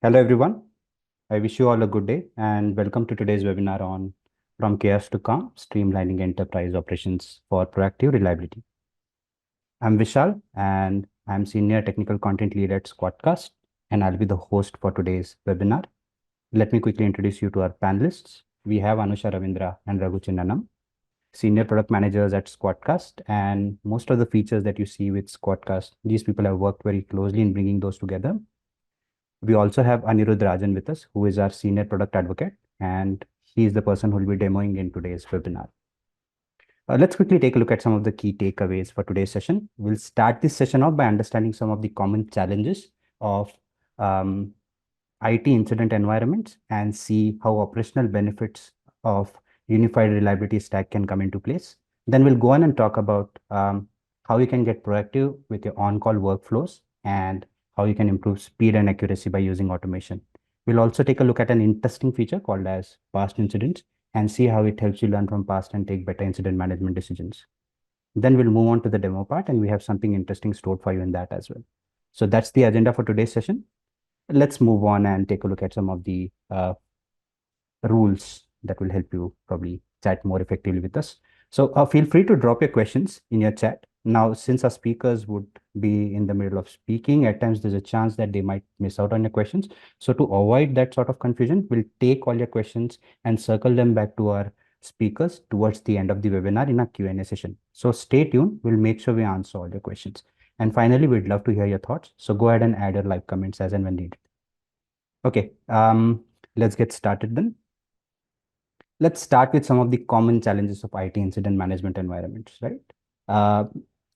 Hello, everyone. I wish you all a good day and welcome to today's webinar on From Chaos to Calm, Streamlining Enterprise Operations for Proactive Reliability. I'm Vishal and I'm Senior Technical Content Lead at Squadcast, and I'll be the host for today's webinar. Let me quickly introduce you to our panelists. We have Anusha Ravindra and Raghu Chinnanam, Senior Product Managers at Squadcast, and most of the features that you see with Squadcast, these people have worked very closely in bringing those together. We also have Anirudh Rajan with us, who is our senior product advocate, and he is the person who will be demoing in today's webinar. Let's quickly take a look at some of the key takeaways for today's session. We'll start this session off by understanding some of the common challenges of IT incident environments and see how operational benefits of unified reliability stack can come into place. Then we'll go on and talk about how you can get proactive with your on-call workflows and how you can improve speed and accuracy by using automation. We'll also take a look at an interesting feature called as past incidents and see how it helps you learn from past and take better incident management decisions. Then we'll move on to the demo part, and we have something interesting stored for you in that as well. So that's the agenda for today's session. Let's move on and take a look at some of the rules that will help you probably chat more effectively with us. So feel free to drop your questions in your chat. Now, since our speakers would be in the middle of speaking, at times there's a chance that they might miss out on your questions. So to avoid that sort of confusion, we'll take all your questions and circle them back to our speakers towards the end of the webinar in a Q&A session. So stay tuned. We'll make sure we answer all your questions. And finally, we'd love to hear your thoughts. So go ahead and add your live comments as and when needed. Okay, let's get started then. Let's start with some of the common challenges of IT incident management environments, right? Uh,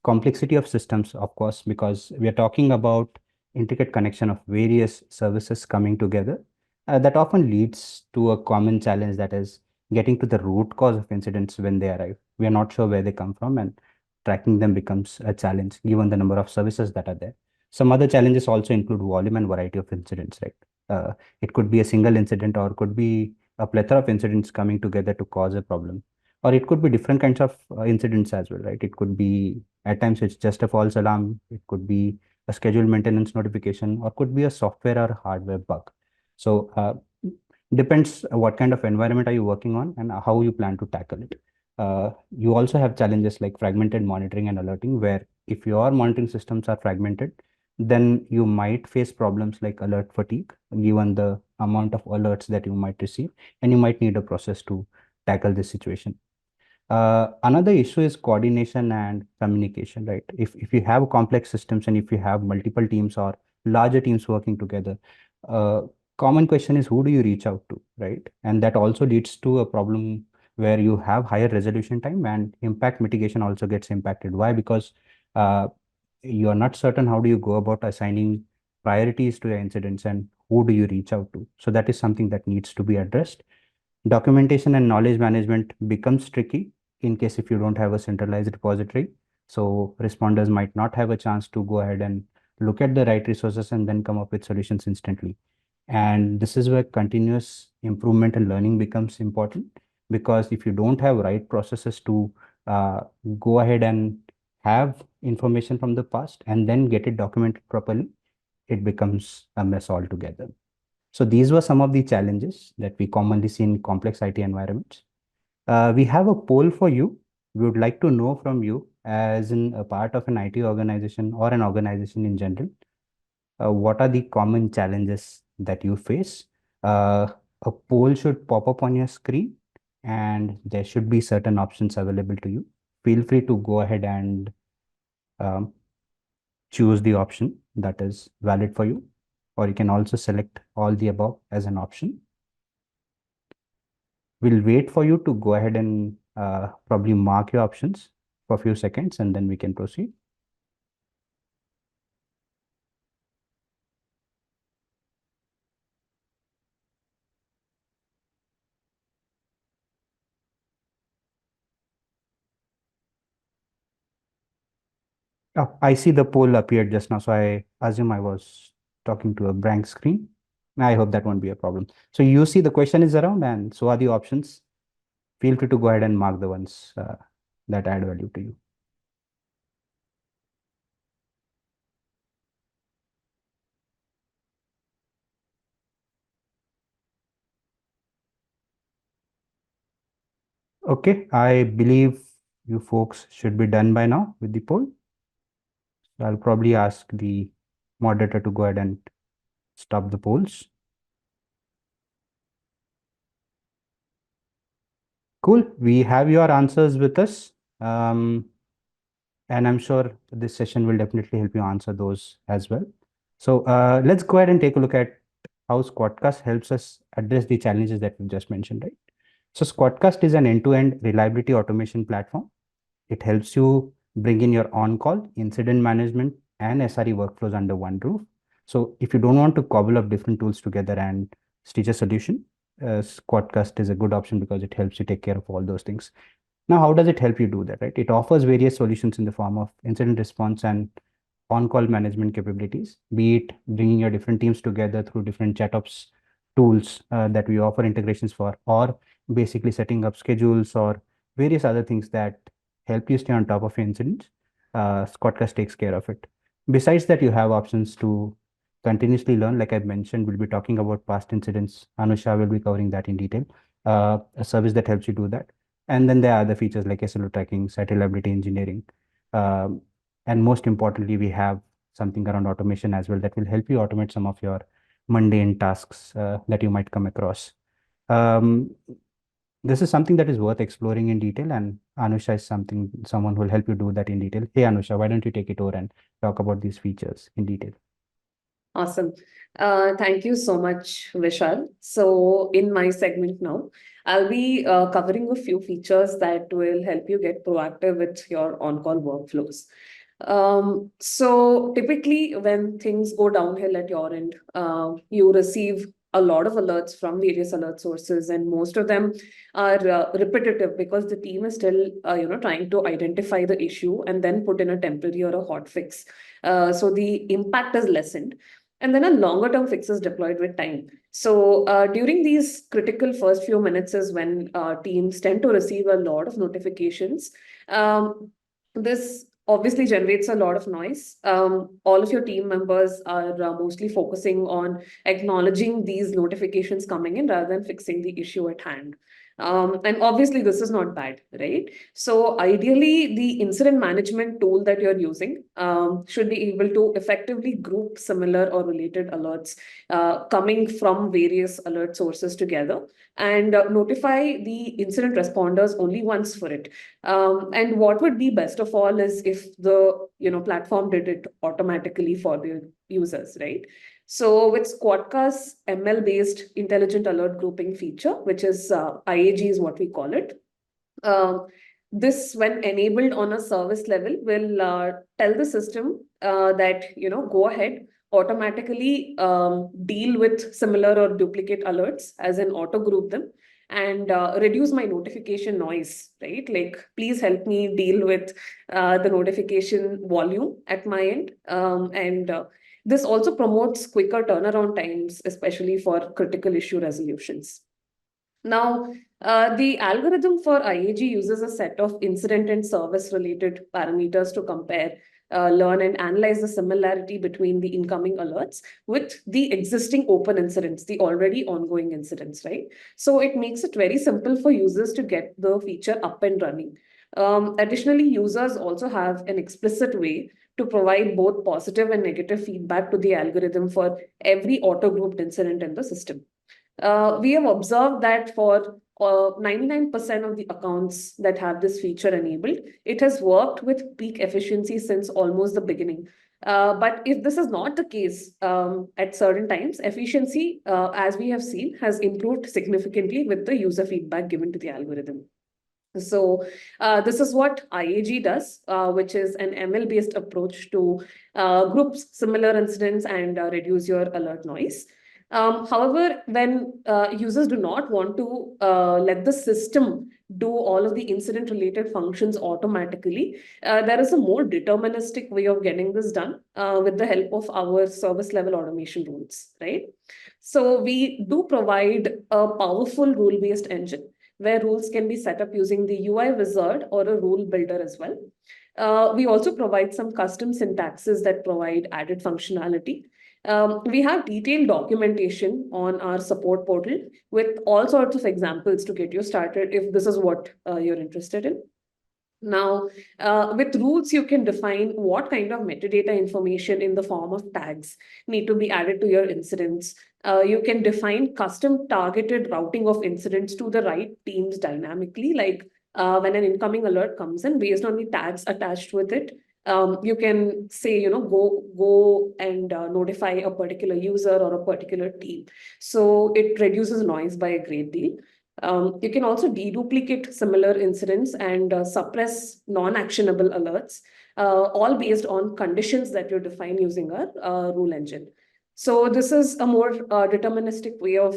Complexity of systems, of course, because we are talking about intricate connection of various services coming together. That often leads to a common challenge, that is getting to the root cause of incidents when they arrive. We are not sure where they come from, and tracking them becomes a challenge given the number of services that are there. Some other challenges also include volume and variety of incidents, right? It could be a single incident or could be a plethora of incidents coming together to cause a problem. Or it could be different kinds of incidents as well, right? It could be, at times it's just a false alarm. It could be a scheduled maintenance notification, or could be a software or hardware bug. So depends what kind of environment are you working on and how you plan to tackle it. You also have challenges like fragmented monitoring and alerting, where if your monitoring systems are fragmented, then you might face problems like alert fatigue, given the amount of alerts that you might receive, and you might need a process to tackle this situation. Another issue is coordination and communication, right? If you have complex systems and if you have multiple teams or larger teams working together, common question is who do you reach out to, right? And that also leads to a problem where you have higher resolution time and impact mitigation also gets impacted. Why? Because uh, you are not certain how do you go about assigning priorities to your incidents and who do you reach out to. So that is something that needs to be addressed. Documentation and knowledge management becomes tricky in case if you don't have a centralized repository. So responders might not have a chance to go ahead and look at the right resources and then come up with solutions instantly. And this is where continuous improvement and learning becomes important, because if you don't have right processes to uh, go ahead and have information from the past and then get it documented properly, it becomes a mess altogether. So these were some of the challenges that we commonly see in complex IT environments. We have a poll for you. We would like to know from you, as in a part of an IT organization or an organization in general, what are the common challenges that you face? Uh, a poll should pop up on your screen and there should be certain options available to you. Feel free to go ahead and um, choose the option that is valid for you, or you can also select all the above as an option. We'll wait for you to go ahead and probably mark your options for a few seconds and then we can proceed. Oh, I see the poll appeared just now, so I assume I was talking to a blank screen. I hope that won't be a problem. So you see the question is around and so are the options. Feel free to go ahead and mark the ones that add value to you. Okay, I believe you folks should be done by now with the poll. So I'll probably ask the moderator to go ahead and stop the polls. Cool. We have your answers with us. And I'm sure this session will definitely help you answer those as well. So let's go ahead and take a look at how Squadcast helps us address the challenges that we just mentioned, right? So Squadcast is an end-to-end reliability automation platform. It helps you bring in your on-call, incident management, and SRE workflows under one roof. So if you don't want to cobble up different tools together and stitch a solution, Squadcast is a good option because it helps you take care of all those things. Now, how does it help you do that, right? It offers various solutions in the form of incident response and on-call management capabilities, be it bringing your different teams together through different ChatOps tools that we offer integrations for, or basically setting up schedules or various other things that help you stay on top of your incidents. Squadcast takes care of it. Besides that, you have options to continuously learn. Like I mentioned, we'll be talking about past incidents. Anusha will be covering that in detail. A service that helps you do that. And then there are other features like SLO tracking, site reliability engineering. Um, and most importantly, we have something around automation as well that will help you automate some of your mundane tasks that you might come across. Um, this is something that is worth exploring in detail, and Anusha is someone who will help you do that in detail. Hey, Anusha, why don't you take it over and talk about these features in detail? Awesome. Thank you so much, Vishal. So in my segment now, I'll be covering a few features that will help you get proactive with your on-call workflows. So typically when things go downhill at your end, you receive a lot of alerts from various alert sources, and most of them are repetitive because the team is still, trying to identify the issue and then put in a temporary or a hot fix. So the impact is lessened. And then a longer term fix is deployed with time. So during these critical first few minutes is when teams tend to receive a lot of notifications. This obviously generates a lot of noise. All of your team members are mostly focusing on acknowledging these notifications coming in rather than fixing the issue at hand. And obviously, this is not bad, right? So ideally, the incident management tool that you're using should be able to effectively group similar or related alerts coming from various alert sources together and notify the incident responders only once for it. And what would be best of all is if the platform did it automatically for the users, right? So with Squadcast ML-based intelligent alert grouping feature, which is IAG is what we call it. This, when enabled on a service level, will tell the system that, go ahead, automatically deal with similar or duplicate alerts, as in auto group them, and reduce my notification noise, right? Like, please help me deal with the notification volume at my end. And this also promotes quicker turnaround times, especially for critical issue resolutions. Now, the algorithm for IAG uses a set of incident and service related parameters to compare, learn, and analyze the similarity between the incoming alerts with the existing open incidents, the already ongoing incidents, right? So it makes it very simple for users to get the feature up and running. Additionally, users also have an explicit way to provide both positive and negative feedback to the algorithm for every auto-grouped incident in the system. We have observed that for 99% of the accounts that have this feature enabled, it has worked with peak efficiency since almost the beginning. But if this is not the case, at certain times, efficiency, as we have seen, has improved significantly with the user feedback given to the algorithm. So this is what IAG does, which is an ML-based approach to group similar incidents and reduce your alert noise. However, when users do not want to let the system do all of the incident-related functions automatically, there is a more deterministic way of getting this done with the help of our service-level automation rules, right? So we do provide a powerful rule-based engine where rules can be set up using the UI wizard or a rule builder as well. We also provide some custom syntaxes that provide added functionality. We have detailed documentation on our support portal with all sorts of examples to get you started if this is what you're interested in. Now, with rules, you can define what kind of metadata information in the form of tags need to be added to your incidents. You can define custom targeted routing of incidents to the right teams dynamically, like when an incoming alert comes in based on the tags attached with it. You can say, go and notify a particular user or a particular team. So it reduces noise by a great deal. You can also deduplicate similar incidents and suppress non-actionable alerts, all based on conditions that you define using our rule engine. So this is a more deterministic way of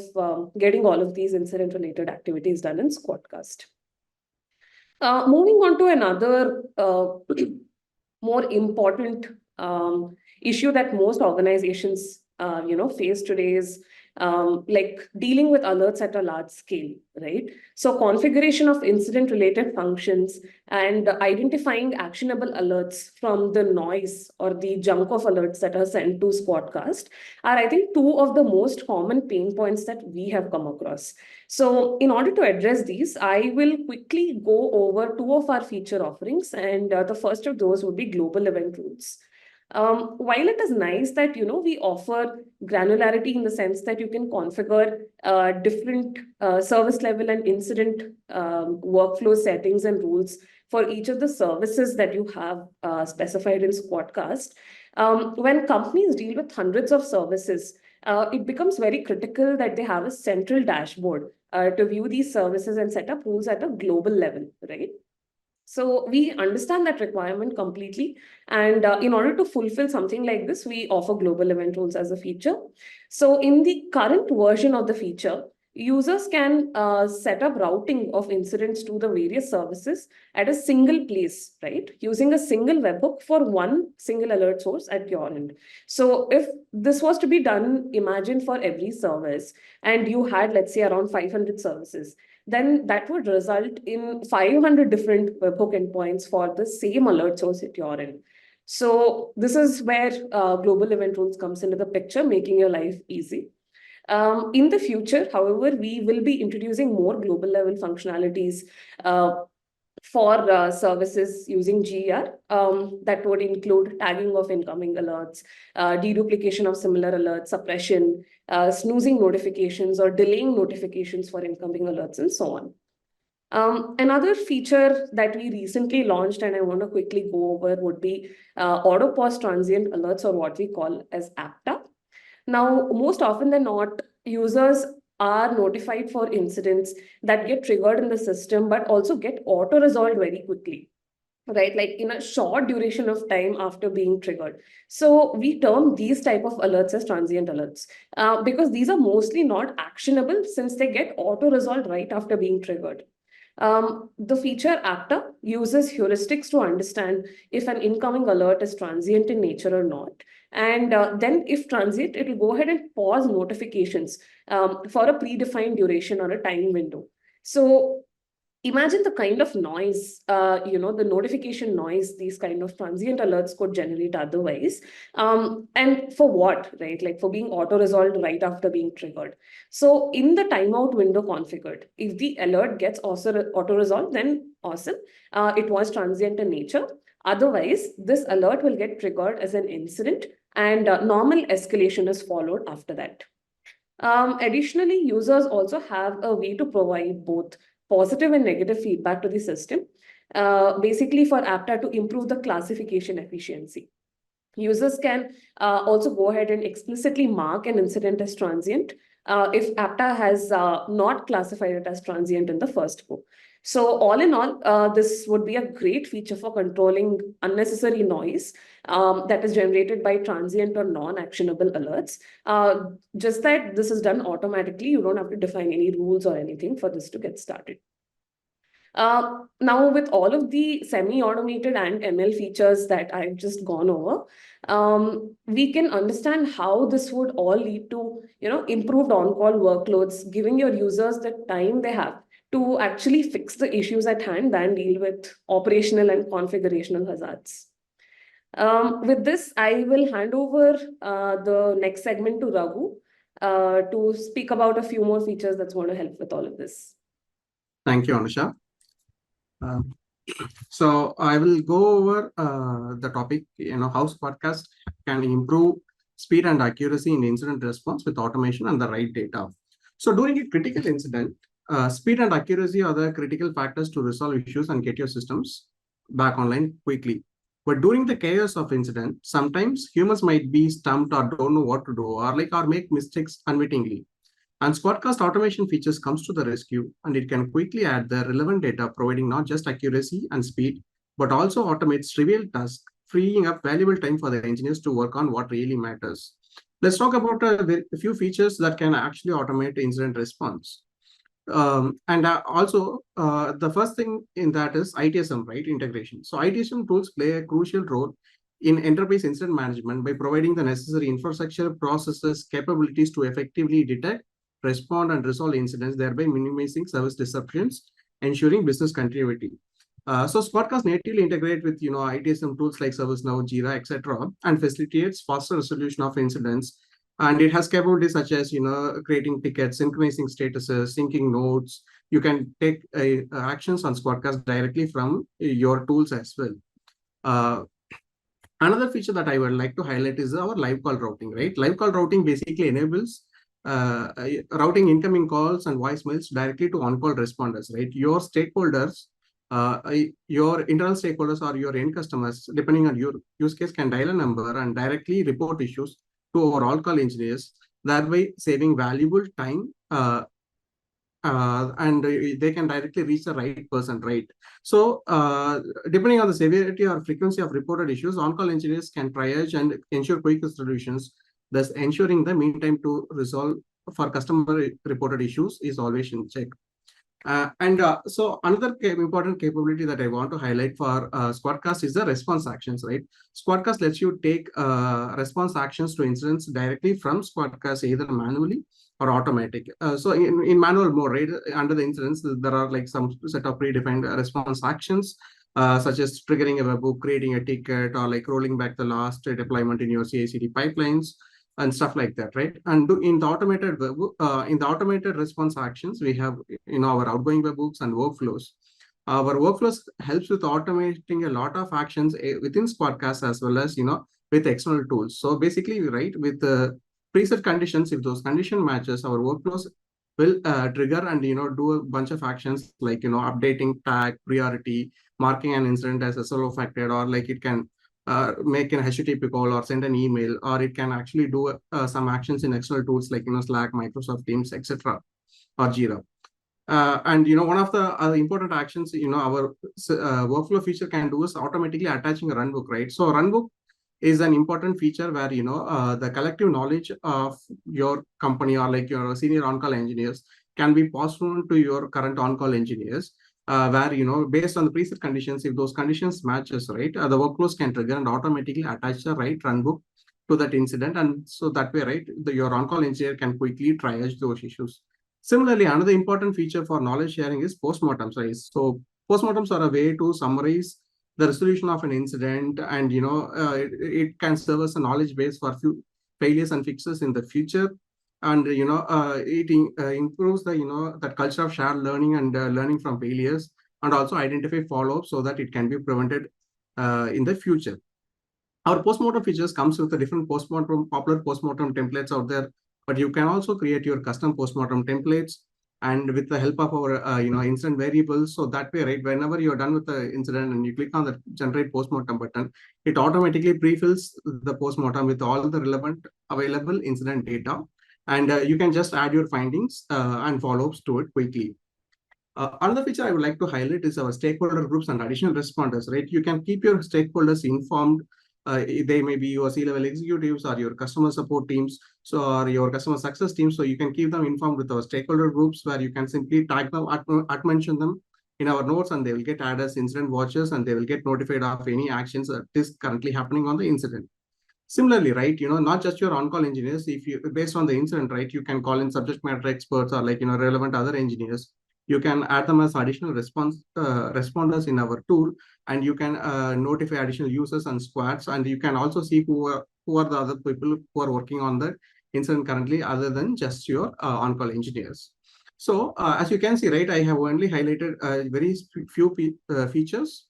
getting all of these incident-related activities done in Squadcast. Moving on to another more important issue that most organizations face today is like dealing with alerts at a large scale, right? So configuration of incident related functions and identifying actionable alerts from the noise or the junk of alerts that are sent to Squadcast are, I think, two of the most common pain points that we have come across. So in order to address these, I will quickly go over two of our feature offerings, and the first of those would be global event rules. While it is nice that we offer granularity in the sense that you can configure different service level and incident workflow settings and rules for each of the services that you have specified in Squadcast, when companies deal with hundreds of services, it becomes very critical that they have a central dashboard to view these services and set up rules at a global level, right? So we understand that requirement completely. And in order to fulfill something like this, we offer global event rules as a feature. So in the current version of the feature, users can set up routing of incidents to the various services at a single place, right? Using a single webhook for one single alert source at your end. So if this was to be done, imagine for every service, and you had, let's say, around 500 services, then that would result in 500 different webhook endpoints for the same alert source at your end. So this is where global event rules comes into the picture, making your life easy. In the future, however, we will be introducing more global level functionalities for services using GR. That would include tagging of incoming alerts, deduplication of similar alerts, suppression, snoozing notifications or delaying notifications for incoming alerts, and so on. Another feature that we recently launched and I want to quickly go over would be auto pause transient alerts, or what we call as APTA. Now, most often than not, users are notified for incidents that get triggered in the system, but also get auto-resolved very quickly, right? Like in a short duration of time after being triggered. So we term these type of alerts as transient alerts because these are mostly not actionable since they get auto-resolved right after being triggered. The feature APTA uses heuristics to understand if an incoming alert is transient in nature or not. And then if transient, it will go ahead and pause notifications for a predefined duration or a time window. So imagine the kind of noise, the notification noise these kind of transient alerts could generate otherwise. And for what, right? Like for being auto-resolved right after being triggered. So in the timeout window configured, if the alert gets also auto-resolved, then awesome. It was transient in nature. Otherwise, this alert will get triggered as an incident and normal escalation is followed after that. Additionally, users also have a way to provide both positive and negative feedback to the system, basically for APTA to improve the classification efficiency. Users can also go ahead and explicitly mark an incident as transient if APTA has not classified it as transient in the first go. So all in all, this would be a great feature for controlling unnecessary noise that is generated by transient or non-actionable alerts. Just that this is done automatically. You don't have to define any rules or anything for this to get started. Now, with all of the semi-automated and ML features that I've just gone over, we can understand how this would all lead to, improved on-call workloads, giving your users the time they have to actually fix the issues at hand than deal with operational and configurational hazards. With this, I will hand over the next segment to Raghu to speak about a few more features that's going to help with all of this. Thank you, Anusha. So I will go over the topic, how Squadcast can improve speed and accuracy in incident response with automation and the right data. So during a critical incident, speed and accuracy are the critical factors to resolve issues and get your systems back online quickly. But during the chaos of incident, sometimes humans might be stumped or don't know what to do or make mistakes unwittingly. And Squadcast automation features comes to the rescue, and it can quickly add the relevant data, providing not just accuracy and speed, but also automates trivial tasks, freeing up valuable time for the engineers to work on what really matters. Let's talk about a few features that can actually automate incident response. The first thing in that is ITSM, right? Integration. So ITSM tools play a crucial role in enterprise incident management by providing the necessary infrastructure, processes, capabilities to effectively detect, respond, and resolve incidents, thereby minimizing service disruptions, ensuring business continuity. So Squadcast natively integrate with ITSM tools like ServiceNow, Jira, etc., and facilitates faster resolution of incidents. And it has capabilities such as creating tickets, synchronizing statuses, syncing notes. You can take actions on Squadcast directly from your tools as well. Another feature that I would like to highlight is our live call routing, right? Live call routing basically enables routing incoming calls and voicemails directly to on-call responders, right? Your stakeholders, your internal stakeholders or your end customers, depending on your use case, can dial a number and directly report issues to our on-call engineers, thereby saving valuable time and they can directly reach the right person, right? So depending on the severity or frequency of reported issues, on-call engineers can triage and ensure quick solutions, thus ensuring the mean time to resolve for customer reported issues is always in check. So another important capability that I want to highlight for Squadcast is the response actions, right? Squadcast lets you take response actions to incidents directly from Squadcast, either manually or automatic. So in manual mode, right, under the incidents, there are like some set of predefined response actions, such as triggering a webhook, creating a ticket, or like rolling back the last deployment in your CI/CD pipelines and stuff like that, right? And in the automated response actions, we have our outgoing webhooks and workflows. Our workflows helps with automating a lot of actions within Squadcast as well as with external tools. So basically, right, with the preset conditions, if those condition matches, our workflows will trigger and do a bunch of actions like updating tag priority, marking an incident as SLO affected, or like it can make an HTTP call or send an email, or it can actually do some actions in external tools like Slack, Microsoft Teams, etc., or Jira. And one of the important actions our workflow feature can do is automatically attaching a runbook, right? So runbook is an important feature where the collective knowledge of your company or like your senior on-call engineers can be passed on to your current on-call engineers, where based on the preset conditions, if those conditions matches, right, the workflows can trigger and automatically attach the right runbook to that incident, and so that way, right, your on-call engineer can quickly triage those issues. Similarly, another important feature for knowledge sharing is postmortems, right? So postmortems are a way to summarize the resolution of an incident, and it can serve as a knowledge base for few failures and fixes in the future. And it improves the that culture of shared learning and learning from failures, and also identify follow-up so that it can be prevented in the future. Our postmortem features comes with a different popular postmortem templates out there, but you can also create your custom postmortem templates, and with the help of our incident variables. So that way, right, whenever you're done with the incident and you click on the generate postmortem button, it automatically pre-fills the postmortem with all the relevant available incident data, and you can just add your findings and follow-ups to it quickly. Another feature I would like to highlight is our stakeholder groups and additional responders, right? You can keep your stakeholders informed. They may be your C-level executives or your customer support teams, or your customer success teams. So you can keep them informed with our stakeholder groups, where you can simply tag them, mention them in our notes, and they will get added as incident watchers, and they will get notified of any actions that is currently happening on the incident. Similarly, right, not just your on-call engineers. If you, based on the incident, right, you can call in subject matter experts or like relevant other engineers you can add them as additional responders in our tool, and you can notify additional users and squads, and you can also see who are the other people who are working on the incident currently, other than just your on-call engineers. So as you can see, right, I have only highlighted very few features,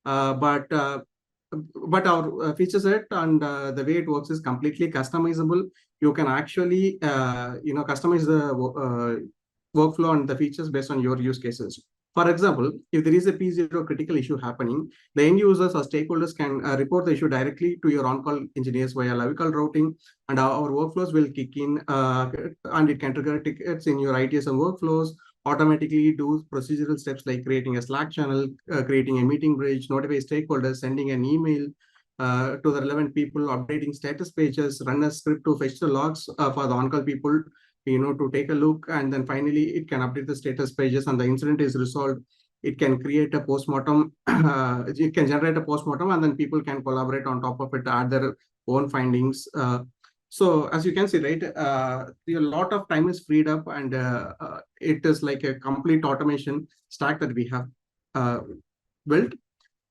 but our feature set and the way it works is completely customizable. You can actually customize the workflow and the features based on your use cases. For example, if there is a P0 critical issue happening, the end users or stakeholders can report the issue directly to your on-call engineers via logical routing, and our workflows will kick in, and it can trigger tickets in your ITSM workflows, automatically do procedural steps like creating a Slack channel, creating a meeting bridge, notify stakeholders, sending an email to the relevant people, updating status pages, run a script to fetch the logs for the on-call people, to take a look, and then finally it can update the status pages and the incident is resolved. It can create a postmortem, it can generate a postmortem, and then people can collaborate on top of it, add their own findings. So as you can see, right, a lot of time is freed up, and it is like a complete automation stack that we have built.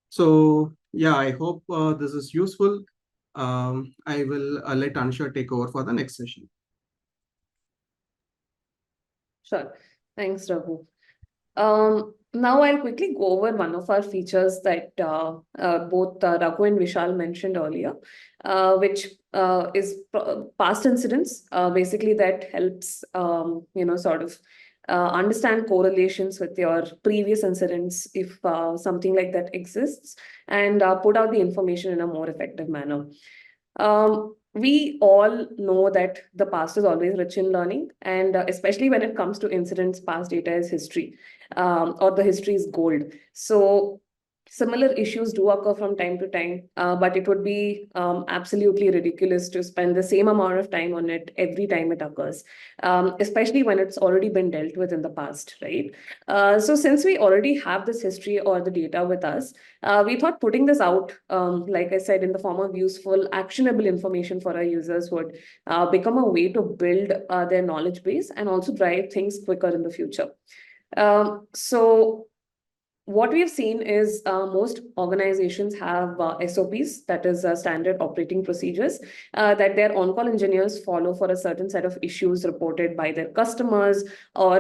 So yeah, I hope this is useful. I will let Anusha take over for the next session. Sure. Thanks, Raghu. Now I'll quickly go over one of our features that both Raghu and Vishal mentioned earlier, which is past incidents, basically that helps, sort of understand correlations with your previous incidents if something like that exists, and put out the information in a more effective manner. We all know that the past is always rich in learning, and especially when it comes to incidents, past data is history, or the history is gold. So similar issues do occur from time to time, but it would be absolutely ridiculous to spend the same amount of time on it every time it occurs, especially when it's already been dealt with in the past, right? So since we already have this history or the data with us, we thought putting this out, like I said, in the form of useful, actionable information for our users would become a way to build their knowledge base and also drive things quicker in the future. So what we've seen is most organizations have SOPs, that is standard operating procedures, that their on-call engineers follow for a certain set of issues reported by their customers, or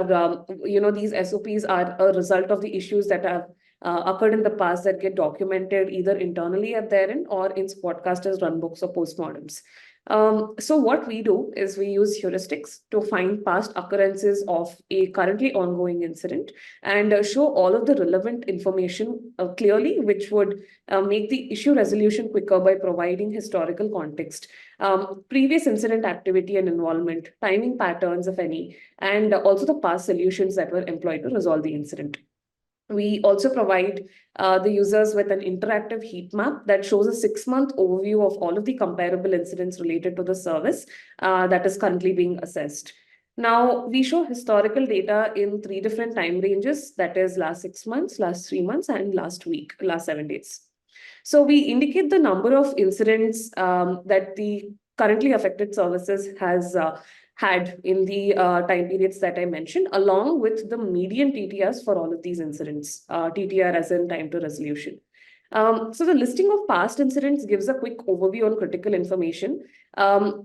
these SOPs are a result of the issues that have occurred in the past that get documented either internally at their end or in Squadcast as runbooks or postmortems. So what we do is we use heuristics to find past occurrences of a currently ongoing incident and show all of the relevant information clearly, which would make the issue resolution quicker by providing historical context, previous incident activity and involvement, timing patterns, if any, and also the past solutions that were employed to resolve the incident. We also provide the users with an interactive heat map that shows a 6-month overview of all of the comparable incidents related to the service that is currently being assessed. Now, we show historical data in 3 different time ranges, that is last 6 months, last 3 months, and last week, last 7 days. So we indicate the number of incidents that the currently affected services has had in the time periods that I mentioned, along with the median TTRs for all of these incidents, TTR as in time to resolution. So the listing of past incidents gives a quick overview on critical information,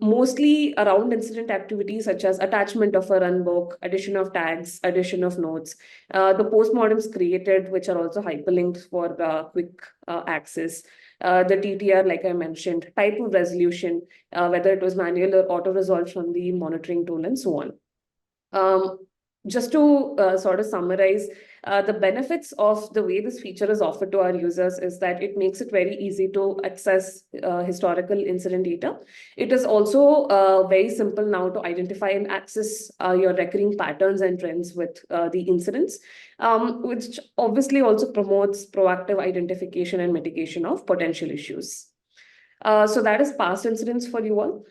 mostly around incident activities such as attachment of a runbook, addition of tags, addition of notes, the postmortems created, which are also hyperlinked for quick access, the TTR, like I mentioned, type of resolution, whether it was manual or auto-resolved from the monitoring tool, and so on. Just to sort of summarize, the benefits of the way this feature is offered to our users is that it makes it very easy to access historical incident data. It is also very simple now to identify and access your recurring patterns and trends with the incidents, which obviously also promotes proactive identification and mitigation of potential issues. So that is past incidents for you all.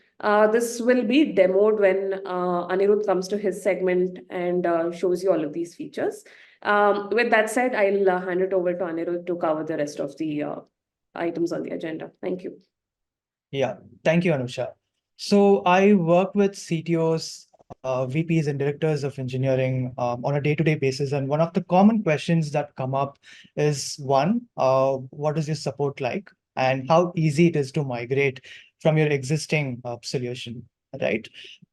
This will be demoed when Anirudh comes to his segment and shows you all of these features. With that said, I'll hand it over to Anirudh to cover the rest of the items on the agenda. Thank you. Yeah, thank you, Anusha. So I work with CTOs VPs and directors of engineering on a day-to-day basis. And one of the common questions that come up is one, what is your support like? And how easy it is to migrate from your existing solution, right?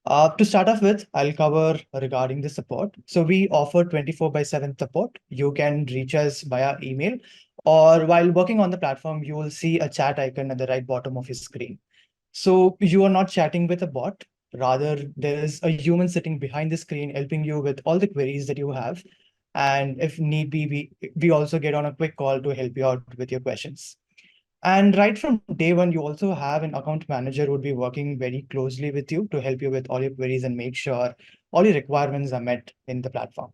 To start off with, I'll cover regarding the support. So we offer 24/7 support. You can reach us via email, or while working on the platform, you will see a chat icon at the right bottom of your screen. So you are not chatting with a bot. Rather, there is a human sitting behind the screen helping you with all the queries that you have. And if need be, we also get on a quick call to help you out with your questions. And right from day one, you also have an account manager who would be working very closely with you to help you with all your queries and make sure all your requirements are met in the platform.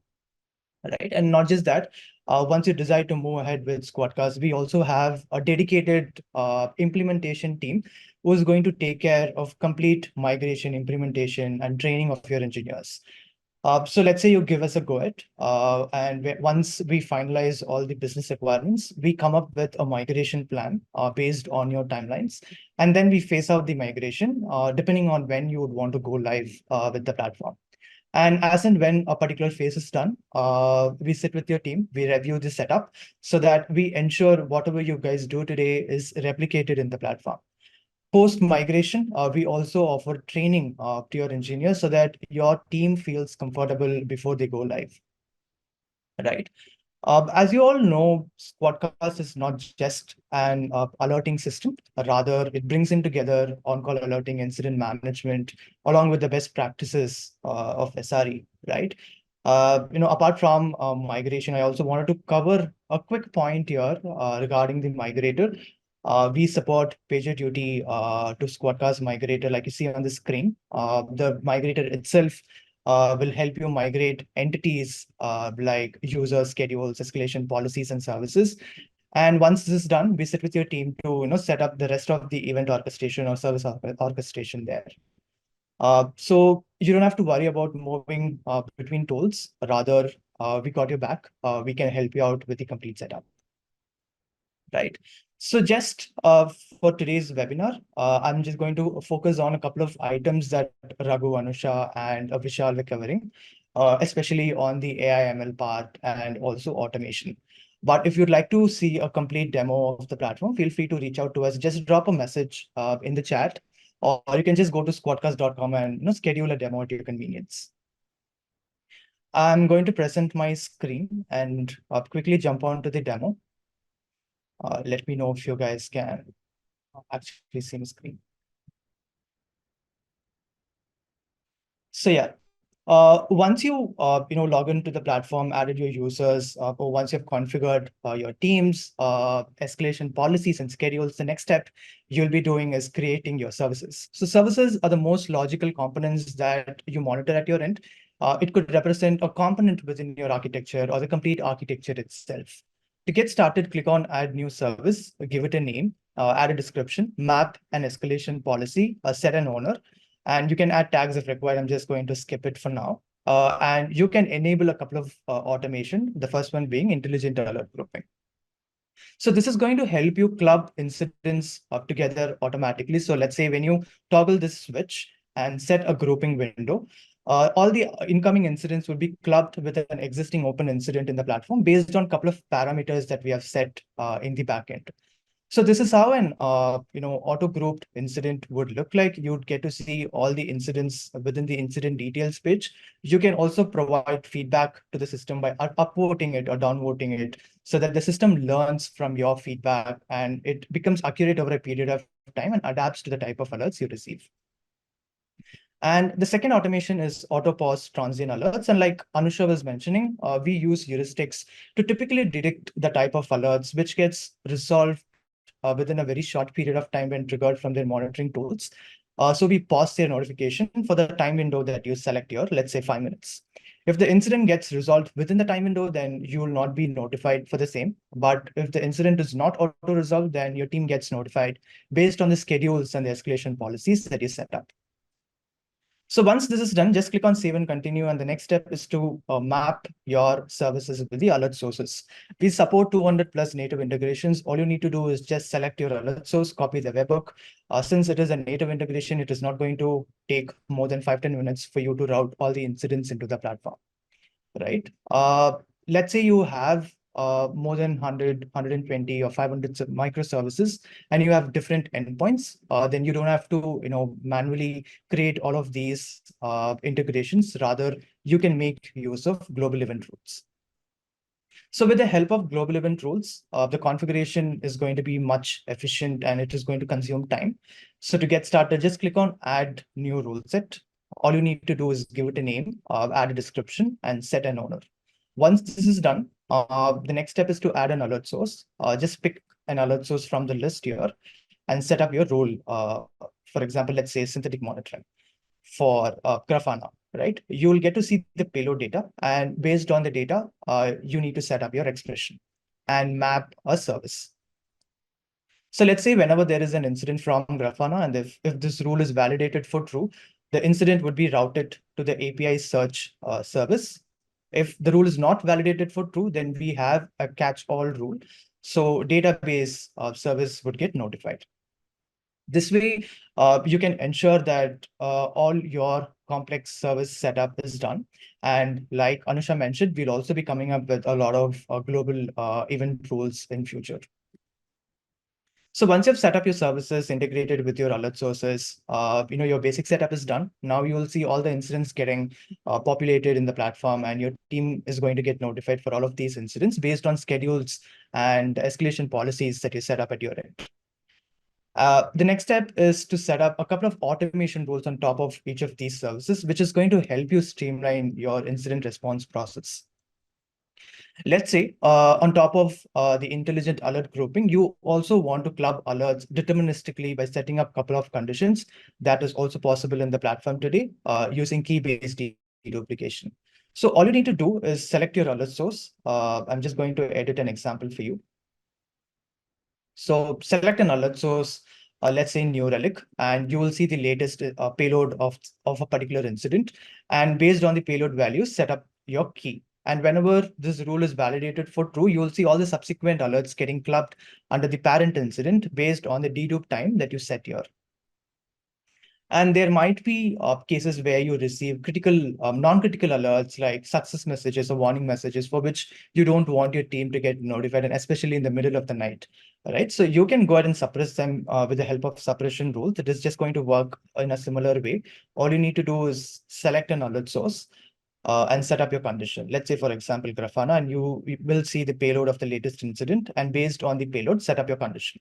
Right. And not just that, once you decide to move ahead with Squadcast, we also have a dedicated implementation team who is going to take care of complete migration, implementation, and training of your engineers. So let's say you give us a go at, and once we finalize all the business requirements, we come up with a migration plan based on your timelines, and then we phase out the migration depending on when you would want to go live with the platform. And as and when a particular phase is done, we sit with your team, we review the setup so that we ensure whatever you guys do today is replicated in the platform. Post migration, we also offer training to your engineers so that your team feels comfortable before they go live. Right. As you all know, Squadcast is not just an alerting system. Rather, it brings in together on-call alerting, incident management, along with the best practices of SRE, right? Apart from migration, I also wanted to cover a quick point here regarding the migrator. We support PagerDuty to Squadcast migrator, like you see on the screen. The migrator itself will help you migrate entities like users, schedules, escalation policies, and services. And once this is done, we sit with your team to set up the rest of the event orchestration or service orchestration there. So you don't have to worry about moving between tools. Rather, we got your back. We can help you out with the complete setup. Right. So just for today's webinar, I'm just going to focus on a couple of items that Raghu, Anusha, and Vishal were covering, especially on the AI ML part and also automation. But if you'd like to see a complete demo of the platform, feel free to reach out to us. Just drop a message in the chat, or you can just go to squadcast.com and schedule a demo at your convenience. I'm going to present my screen and quickly jump on to the demo. Let me know if you guys can actually see my screen. So yeah, once you log into the platform, added your users, or once you've configured your teams, escalation policies and schedules, the next step you'll be doing is creating your services. So services are the most logical components that you monitor at your end. It could represent a component within your architecture or the complete architecture itself. To get started, click on Add New Service, give it a name, add a description, map an escalation policy, set an owner, and you can add tags if required. I'm just going to skip it for now. And you can enable a couple of automation, the first one being intelligent alert grouping. So this is going to help you club incidents up together automatically. So let's say when you toggle this switch and set a grouping window, all the incoming incidents will be clubbed with an existing open incident in the platform based on a couple of parameters that we have set in the backend. So this is how an auto-grouped incident would look like. You'd get to see all the incidents within the incident details page. You can also provide feedback to the system by upvoting it or downvoting it so that the system learns from your feedback and it becomes accurate over a period of time and adapts to the type of alerts you receive. And the second automation is auto pause transient alerts. And like Anusha was mentioning, we use heuristics to typically detect the type of alerts which gets resolved within a very short period of time when triggered from their monitoring tools. So we pause their notification for the time window that you select here, let's say 5 minutes. If the incident gets resolved within the time window, then you will not be notified for the same. But if the incident is not auto-resolved, then your team gets notified based on the schedules and the escalation policies that you set up. So once this is done, just click on save and continue. And the next step is to map your services with the alert sources. We support 200 plus native integrations. All you need to do is just select your alert source, copy the webhook. Since it is a native integration, it is not going to take more than 5-10 minutes for you to route all the incidents into the platform, right? Let's say you have more than 100, 120 or 500 microservices, and you have different endpoints, then you don't have to, manually create all of these integrations. Rather, you can make use of global event rules. So with the help of global event rules, the configuration is going to be much efficient and it is going to consume time. So to get started, just click on add new rule set. All you need to do is give it a name, add a description, and set an owner. Once this is done, the next step is to add an alert source. Just pick an alert source from the list here and set up your role. For example, let's say synthetic monitoring for Grafana, right? You'll get to see the payload data, and based on the data, you need to set up your expression and map a service. So let's say whenever there is an incident from Grafana, and if this rule is validated for true, the incident would be routed to the API search service. If the rule is not validated for true, then we have a catch-all rule. So database service would get notified. This way, you can ensure that all your complex service setup is done. And like Anusha mentioned, we'll also be coming up with a lot of global event rules in future. So once you've set up your services integrated with your alert sources, your basic setup is done. Now you will see all the incidents getting populated in the platform, and your team is going to get notified for all of these incidents based on schedules and escalation policies that you set up at your end. The next step is to set up a couple of automation rules on top of each of these services, which is going to help you streamline your incident response process. Let's say on top of the intelligent alert grouping, you also want to club alerts deterministically by setting up a couple of conditions. That is also possible in the platform today using key-based deduplication. So all you need to do is select your alert source. I'm just going to edit an example for you. So select an alert source, let's say New Relic, and you will see the latest payload of a particular incident. And based on the payload value, set up your key. And whenever this rule is validated for true, you will see all the subsequent alerts getting clubbed under the parent incident based on the dedupe time that you set here. And there might be cases where you receive critical, non-critical alerts like success messages or warning messages for which you don't want your team to get notified, and especially in the middle of the night, right? So you can go ahead and suppress them with the help of suppression rule. That is just going to work in a similar way. All you need to do is select an alert source and set up your condition. Let's say, for example, Grafana, and you will see the payload of the latest incident, and based on the payload, set up your condition.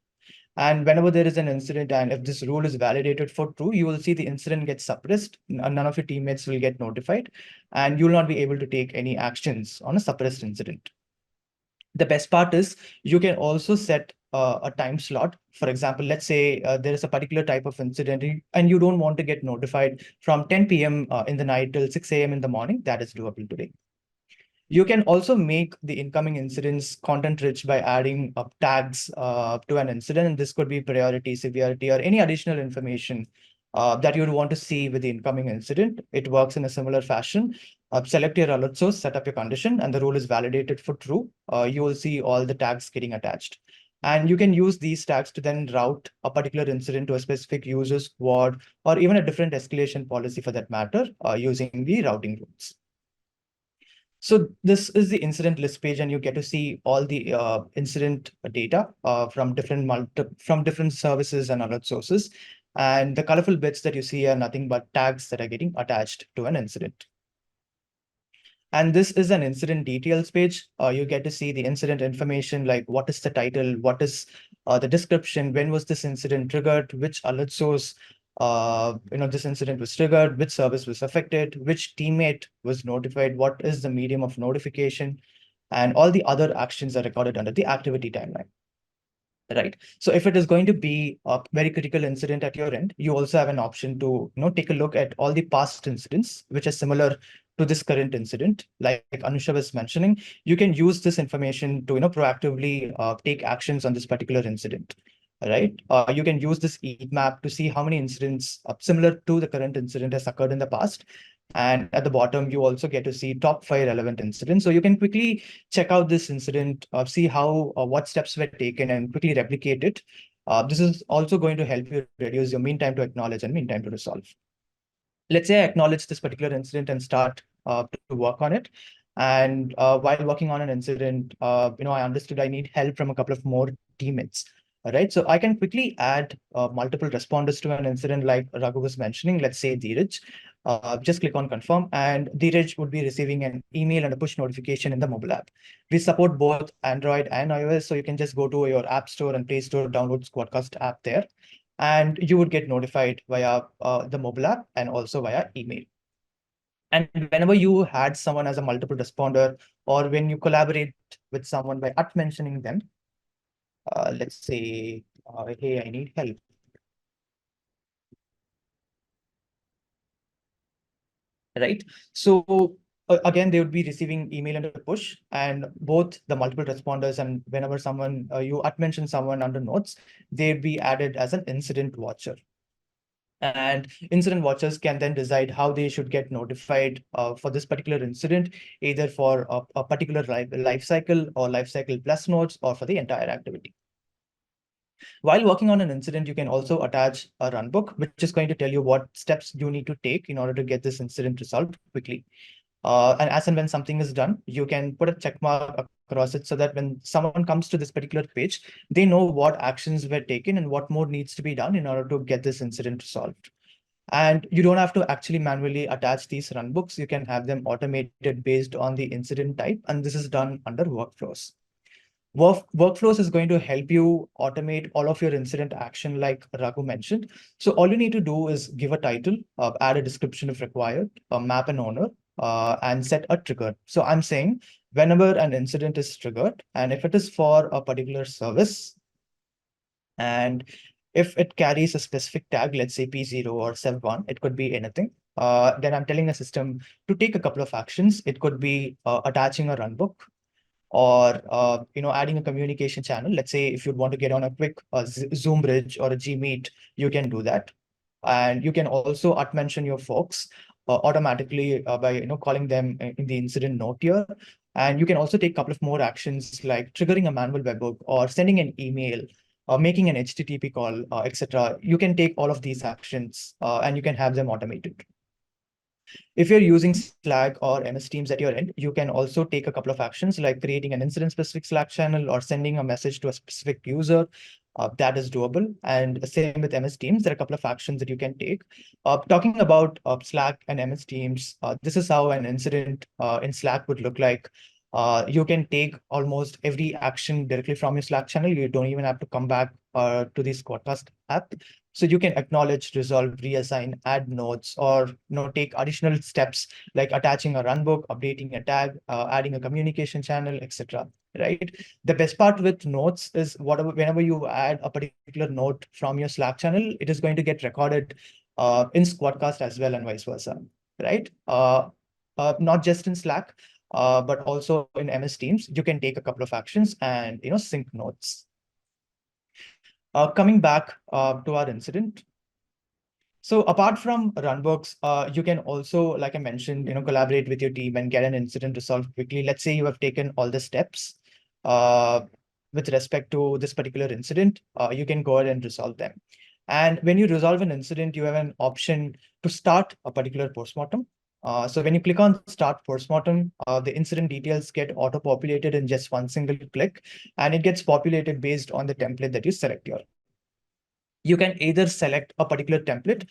And whenever there is an incident, and if this rule is validated for true, you will see the incident gets suppressed. None of your teammates will get notified, and you will not be able to take any actions on a suppressed incident. The best part is you can also set a time slot. For example, let's say there is a particular type of incident and you don't want to get notified from 10 p.m. In the night till 6 a.m. in the morning. That is doable today. You can also make the incoming incidents content rich by adding up tags to an incident. And this could be priority, severity, or any additional information that you would want to see with the incoming incident. It works in a similar fashion. Select your alert source, set up your condition, and the rule is validated for true. You will see all the tags getting attached. And you can use these tags to then route a particular incident to a specific user squad, or even a different escalation policy for that matter, using the routing rules. So this is the incident list page, and you get to see all the incident data from different services and alert sources. And the colorful bits that you see are nothing but tags that are getting attached to an incident. And this is an incident details page. You get to see the incident information, like what is the title, what is the description, when was this incident triggered, which alert source this incident was triggered, which service was affected, which teammate was notified, what is the medium of notification, and all the other actions are recorded under the activity timeline. Right. So if it is going to be a very critical incident at your end, you also have an option to take a look at all the past incidents, which are similar to this current incident. Like Anusha was mentioning, you can use this information to proactively take actions on this particular incident. right? You can use this heat map to see how many incidents similar to the current incident has occurred in the past. And at the bottom, you also get to see top 5 relevant incidents. So you can quickly check out this incident, see how what steps were taken and quickly replicate it. This is also going to help you reduce your mean time to acknowledge and mean time to resolve. Let's say I acknowledge this particular incident and start to work on it. And while working on an incident, I understood I need help from a couple of more teammates. All right, so I can quickly add multiple responders to an incident like Raghu was mentioning. Let's say Dheeraj. Just click on confirm, and Dheeraj would be receiving an email and a push notification in the mobile app. We support both Android and iOS, so you can just go to your App Store and Play Store, download Squadcast app there, and you would get notified via the mobile app and also via email. And whenever you had someone as a multiple responder, or when you collaborate with someone by mentioning them, let's say, hey, I need help. Right? So again, they would be receiving email and a push, and both the multiple responders and whenever someone you mention someone under notes, they'd be added as an incident watcher. And incident watchers can then decide how they should get notified for this particular incident, either for a particular life cycle or life cycle plus nodes, or for the entire activity. While working on an incident, you can also attach a runbook, which is going to tell you what steps you need to take in order to get this incident resolved quickly. And as and when something is done, you can put a check mark across it so that when someone comes to this particular page, they know what actions were taken and what more needs to be done in order to get this incident resolved. And you don't have to actually manually attach these runbooks. You can have them automated based on the incident type, and this is done under workflows. Workflows is going to help you automate all of your incident action like Raghu mentioned. So all you need to do is give a title, add a description if required, map an owner, and set a trigger. So I'm saying whenever an incident is triggered, and if it is for a particular service, and if it carries a specific tag, let's say P0 or Sev1, it could be anything. Then I'm telling the system to take a couple of actions. It could be attaching a runbook, or adding a communication channel. Let's say if you want to get on a quick Zoom bridge or a Gmeet, you can do that. And you can also mention your folks automatically by calling them in the incident note here. And you can also take a couple of more actions like triggering a manual webhook or sending an email or making an HTTP call, etc. You can take all of these actions and you can have them automated. If you're using Slack or MS Teams at your end, you can also take a couple of actions like creating an incident-specific Slack channel or sending a message to a specific user. That is doable. And same with MS Teams, there are a couple of actions that you can take. Talking about Slack and MS Teams, this is how an incident in Slack would look like. You can take almost every action directly from your Slack channel. You don't even have to come back to the Squadcast app. So you can acknowledge, resolve, reassign, add notes, or take additional steps like attaching a runbook, updating a tag, adding a communication channel, etc. Right? The best part with notes is whenever you add a particular note from your Slack channel, it is going to get recorded in Squadcast as well, and vice versa. Right? Not just in Slack, but also in MS Teams, you can take a couple of actions and sync notes. Coming back to our incident. So apart from runbooks, you can also, like I mentioned, collaborate with your team and get an incident resolved quickly. Let's say you have taken all the steps with respect to this particular incident, you can go ahead and resolve them. And when you resolve an incident, you have an option to start a particular postmortem. So when you click on start postmortem, the incident details get auto-populated in just one single click, and it gets populated based on the template that you select here. You can either select a particular template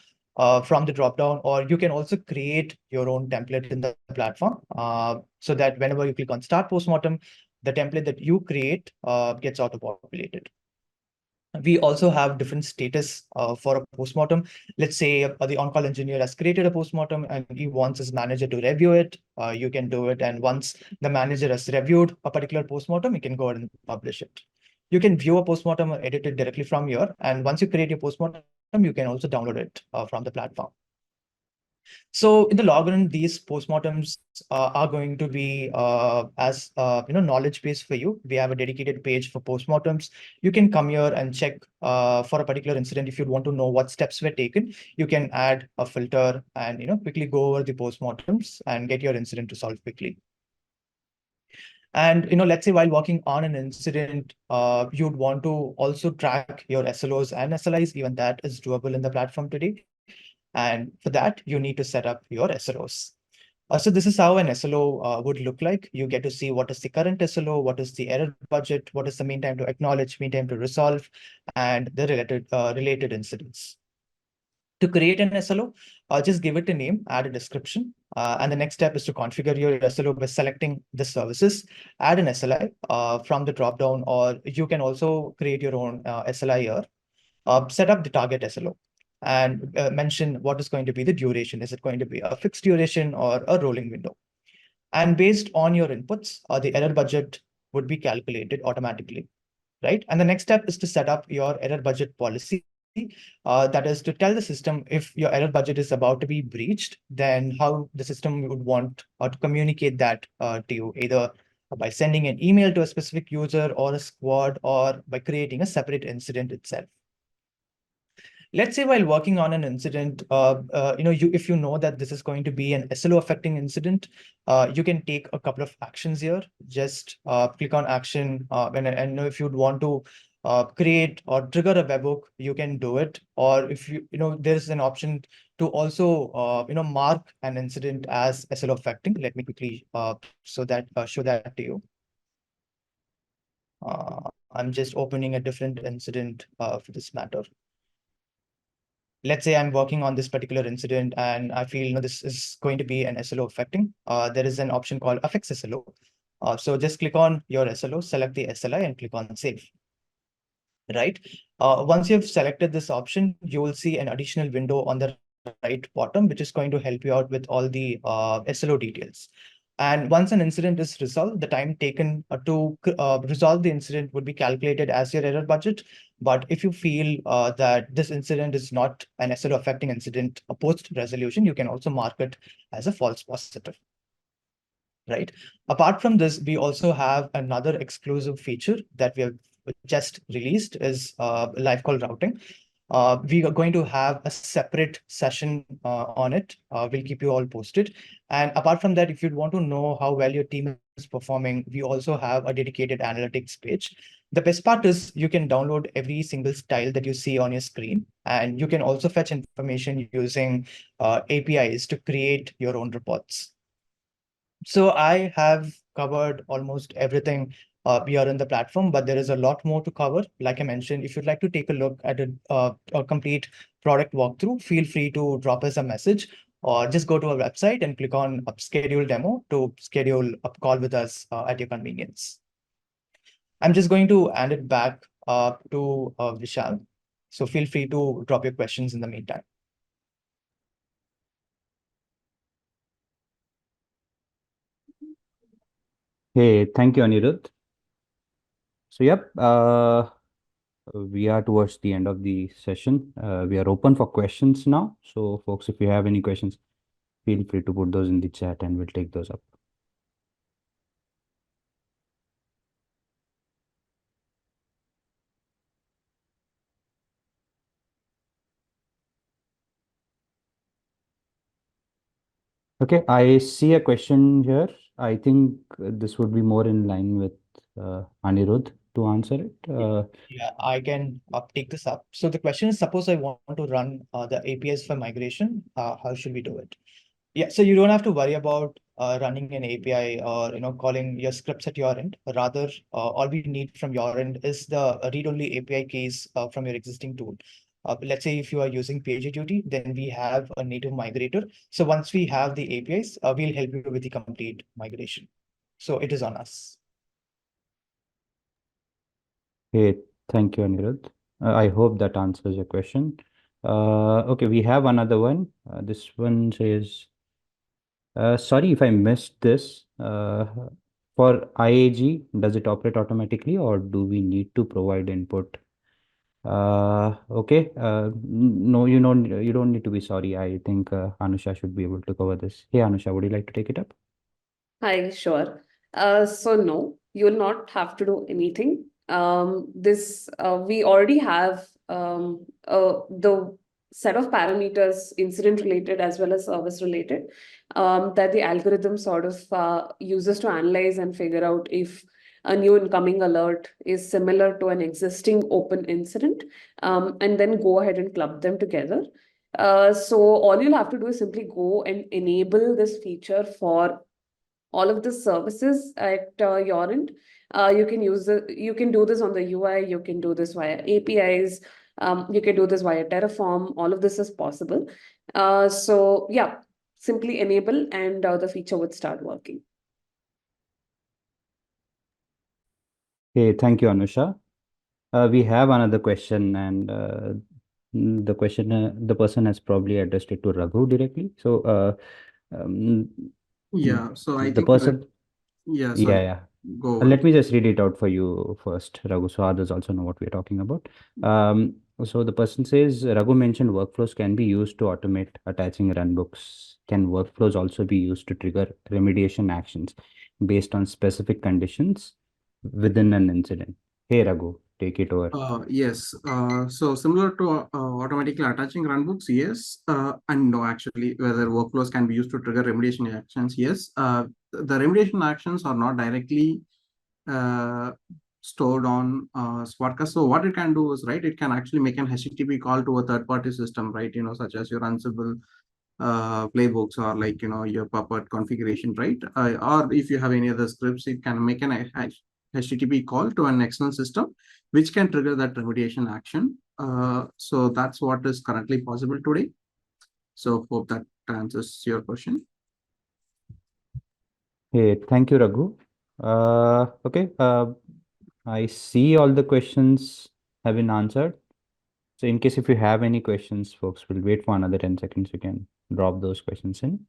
from the dropdown, or you can also create your own template in the platform so that whenever you click on start postmortem, the template that you create gets auto-populated. We also have different status for a postmortem. Let's say the on-call engineer has created a postmortem and he wants his manager to review it. You can do it. And once the manager has reviewed a particular postmortem, you can go ahead and publish it. You can view a postmortem or edit it directly from here. And once you create your postmortem, you can also download it from the platform. So in the long run, these postmortems are going to be as knowledge base for you. We have a dedicated page for postmortems. You can come here and check for a particular incident. If you want to know what steps were taken, you can add a filter and quickly go over the postmortems and get your incident resolved quickly. And let's say while working on an incident, you'd want to also track your SLOs and SLIs. Even that is doable in the platform today. And for that, you need to set up your SLOs. So this is how an SLO would look like. You get to see what is the current SLO, what is the error budget, what is the mean time to acknowledge, mean time to resolve, and the related incidents. To create an SLO, just give it a name, add a description. And the next step is to configure your SLO by selecting the services, add an SLI from the dropdown, or you can also create your own SLI here. Set up the target SLO and mention what is going to be the duration. Is it going to be a fixed duration or a rolling window? And based on your inputs, the error budget would be calculated automatically, right? And the next step is to set up your error budget policy. That is to tell the system if your error budget is about to be breached, then how the system would want to communicate that to you, either by sending an email to a specific user or a squad, or by creating a separate incident itself. Let's say while working on an incident, if you know that this is going to be an SLO affecting incident, you can take a couple of actions here. Just click on action, and if you'd want to create or trigger a webhook, you can do it. Or if there's an option to also mark an incident as SLO affecting. Let me quickly show that to you. I'm just opening a different incident for this matter. Let's say I'm working on this particular incident and I feel this is going to be an SLO affecting. There is an option called affects SLO. So just click on your SLO, select the SLI and click on save. Right. Once you've selected this option, you will see an additional window on the right bottom, which is going to help you out with all the SLO details. And once an incident is resolved, the time taken to resolve the incident would be calculated as your error budget. But if you feel that this incident is not an SLO affecting incident, a post resolution, you can also mark it as a false positive. Right. Apart from this, we also have another exclusive feature that we have just released is live call routing. We are going to have a separate session on it. We'll keep you all posted. And apart from that, if you want to know how well your team is performing, we also have a dedicated analytics page. The best part is you can download every single style that you see on your screen, and you can also fetch information using APIs to create your own reports. So I have covered almost everything here in the platform, but there is a lot more to cover. Like I mentioned, if you'd like to take a look at a complete product walkthrough, feel free to drop us a message or just go to our website and click on schedule demo to schedule a call with us at your convenience. I'm just going to hand it back to Vishal. So feel free to drop your questions in the meantime. Hey, thank you, Anirudh. So, yep, we are towards the end of the session. We are open for questions now. So, folks, if you have any questions, feel free to put those in the chat and we'll take those up. Okay, I see a question here. I think this would be more in line with Anirudh to answer it. Yeah, I can take this up. So the question is, suppose I want to run the APIs for migration, how should we do it? Yeah, so you don't have to worry about running an API or calling your scripts at your end. Rather, all we need from your end is the read-only API keys from your existing tool. Let's say if you are using PagerDuty, then we have a native migrator. So once we have the APIs, we'll help you with the complete migration. So it is on us. Hey, thank you, Anirudh. I hope that answers your question. Okay, we have another one. This one says, sorry if I missed this. For IAG, does it operate automatically or do we need to provide input? Okay. No, you don't need to be sorry. I think Anusha should be able to cover this. Hey, Anusha, would you like to take it up? Hi, sure. So no, you will not have to do anything. This we already have the set of parameters, incident related as well as service related, that the algorithm sort of uses to analyze and figure out if a new incoming alert is similar to an existing open incident, and then go ahead and club them together. So all you'll have to do is simply go and enable this feature for all of the services at your end. You can do this on the UI, you can do this via APIs, you can do this via Terraform. All of this is possible. So yeah, simply enable and the feature would start working. Hey, thank you, Anusha. We have another question, and the person has probably addressed it to Raghu directly. So, um, Yeah, so I the think, person, yeah, yeah, sorry, yeah. go Let on. me just read it out for you first, Raghu, so others also know what we're talking about. So the person says, Raghu mentioned workflows can be used to automate attaching runbooks. Can workflows also be used to trigger remediation actions based on specific conditions within an incident? Hey, Raghu, take it over. Yes, so similar to automatically attaching runbooks, yes, and no, actually, whether workflows can be used to trigger remediation actions, yes. The remediation actions are not directly uh, stored on Squadcast. So what it can do is, right, it can actually make an HTTP call to a third-party system, right, such as your Ansible playbooks or like, your Puppet configuration, right? Or if you have any other scripts, it can make an HTTP call to an external system, which can trigger that remediation action. So that's what is currently possible today. So hope that answers your question. Hey, thank you, Raghu. Okay, I see all the questions have been answered. So in case if you have any questions, folks, we'll wait for another 10 seconds. You can drop those questions in.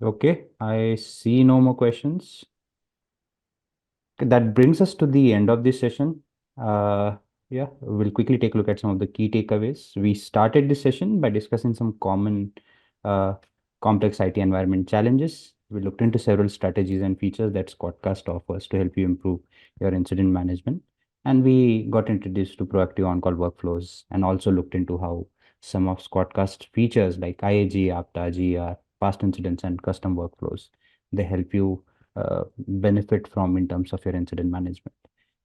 Okay, I see no more questions. That brings us to the end of this session. Yeah, we'll quickly take a look at some of the key takeaways. We started this session by discussing some common uh, complex IT environment challenges. We looked into several strategies and features that Squadcast offers to help you improve your incident management. And we got introduced to proactive on-call workflows and also looked into how some of Squadcast features like IAG, APTA, GR, past incidents, and custom workflows, they help you benefit from in terms of your incident management.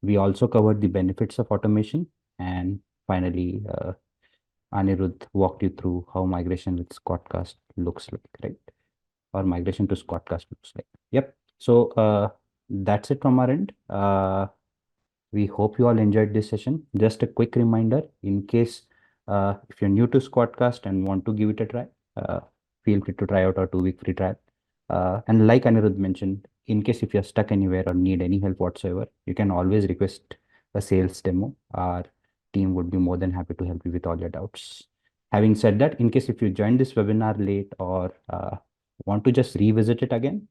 We also covered the benefits of automation, and finally, Anirudh walked you through how migration with Squadcast looks like, right? Or migration to Squadcast looks like. Yep. So that's it from our end. We hope you all enjoyed this session. Just a quick reminder, in case if you're new to Squadcast and want to give it a try, feel free to try out our 2-week free trial. And like Anirudh mentioned, in case if you're stuck anywhere or need any help whatsoever, you can always request a sales demo. Our team would be more than happy to help you with all your doubts. Having said that, in case if you joined this webinar late or want to just revisit it again,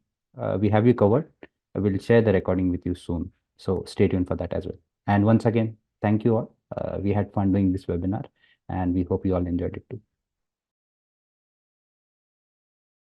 we have you covered. We'll share the recording with you soon. So stay tuned for that as well. And once again, thank you all. We had fun doing this webinar and we hope you all enjoyed it too.